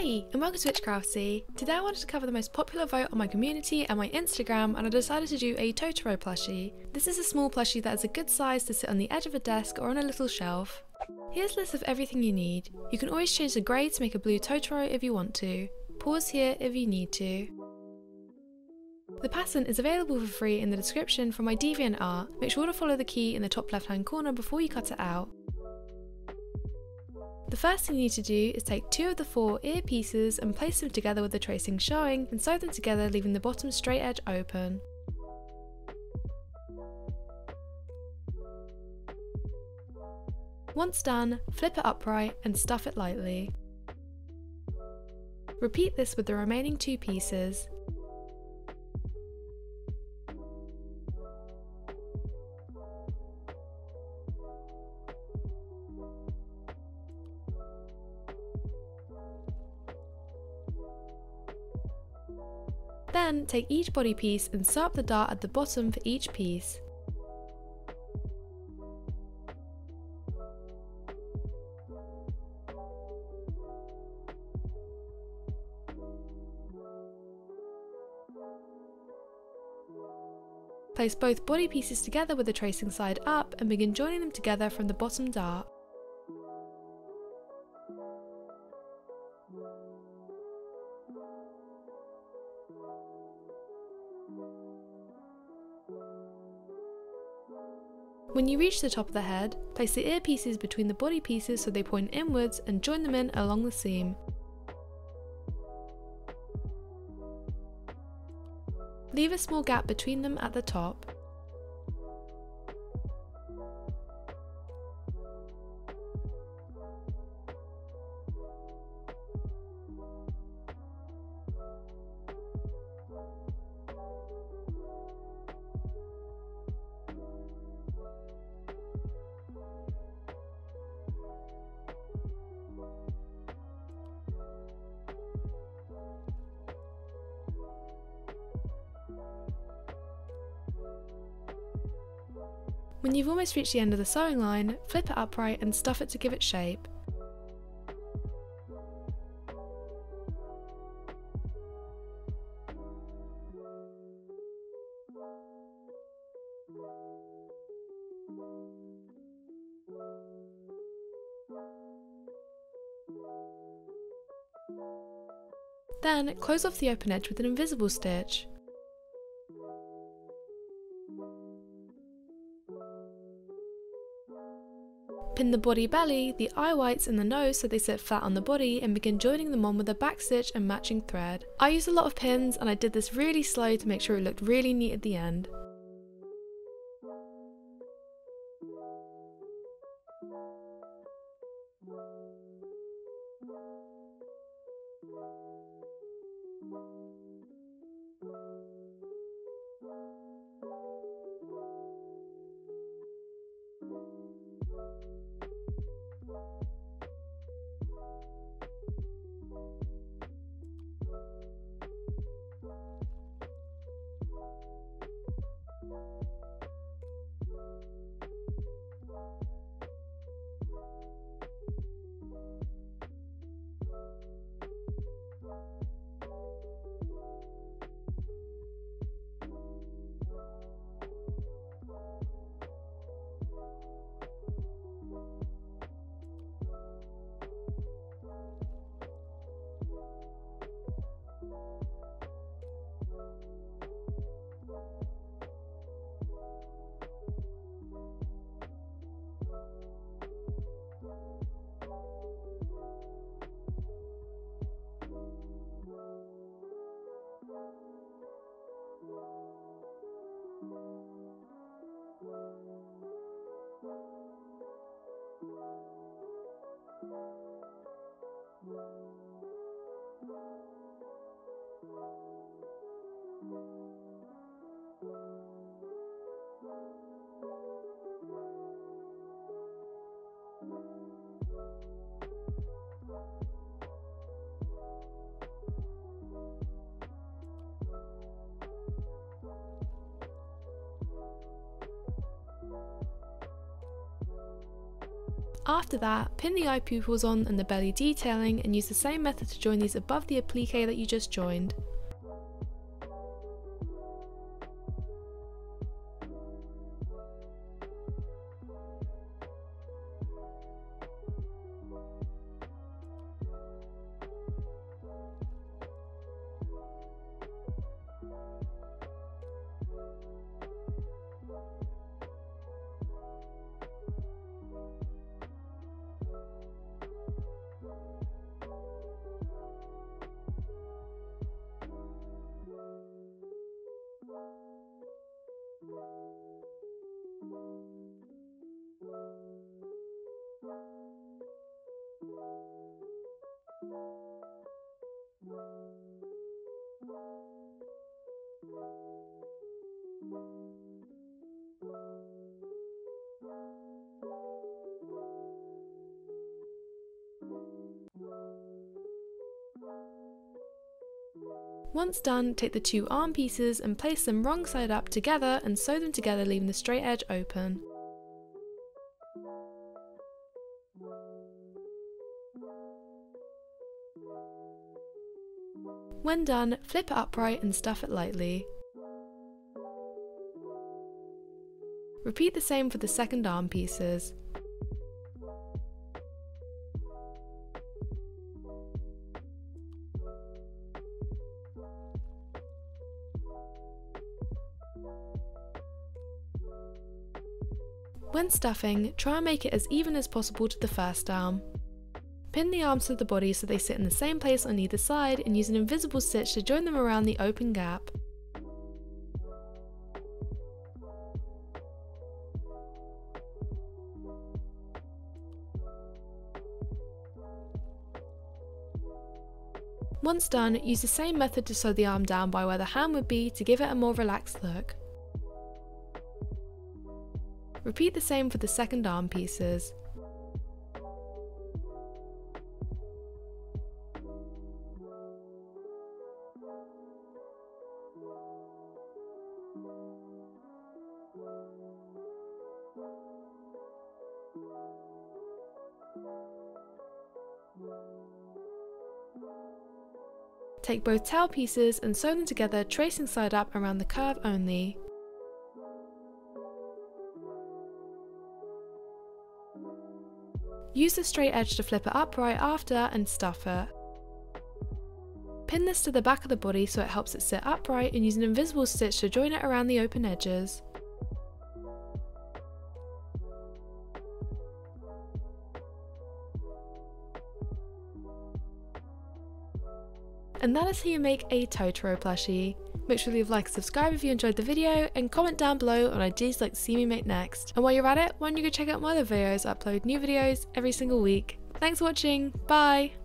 Hey, and welcome to Witchcrafty. Today I wanted to cover the most popular vote on my community and my Instagram, and I decided to do a Totoro plushie. This is a small plushie that is a good size to sit on the edge of a desk or on a little shelf. Here's a list of everything you need. You can always change the grey to make a blue Totoro if you want to. Pause here if you need to. The pattern is available for free in the description from my DeviantArt. Make sure to follow the key in the top left hand corner before you cut it out. The first thing you need to do is take 2 of the 4 ear pieces and place them together with the tracing showing and sew them together, leaving the bottom straight edge open. Once done, flip it upright and stuff it lightly. Repeat this with the remaining 2 pieces. Then take each body piece and sew up the dart at the bottom for each piece. Place both body pieces together with the tracing side up and begin joining them together from the bottom dart. When you reach the top of the head, place the ear pieces between the body pieces so they point inwards and join them in along the seam. Leave a small gap between them at the top. When you've almost reached the end of the sewing line, flip it upright and stuff it to give it shape. Then close off the open edge with an invisible stitch. Pin the body belly, the eye whites and the nose so they sit flat on the body and begin joining them on with a backstitch and matching thread. I used a lot of pins and I did this really slow to make sure it looked really neat at the end. After that, pin the eye pupils on and the belly detailing and use the same method to join these above the applique that you just joined. Once done, take the two arm pieces and place them wrong side up together and sew them together, leaving the straight edge open. When done, flip it upright and stuff it lightly. Repeat the same for the second arm pieces. When stuffing, try and make it as even as possible to the first arm. Pin the arms to the body so they sit in the same place on either side and use an invisible stitch to join them around the open gap. Once done, use the same method to sew the arm down by where the hand would be to give it a more relaxed look. Repeat the same for the second arm pieces. Take both tail pieces and sew them together, tracing side up around the curve only. Use the straight edge to flip it upright after and stuff it. Pin this to the back of the body so it helps it sit upright and use an invisible stitch to join it around the open edges. And that is how you make a Totoro plushie. Make sure to leave a like and subscribe if you enjoyed the video, and comment down below on ideas you'd like to see me make next. And while you're at it, why don't you go check out my other videos? I upload new videos every single week. Thanks for watching, bye!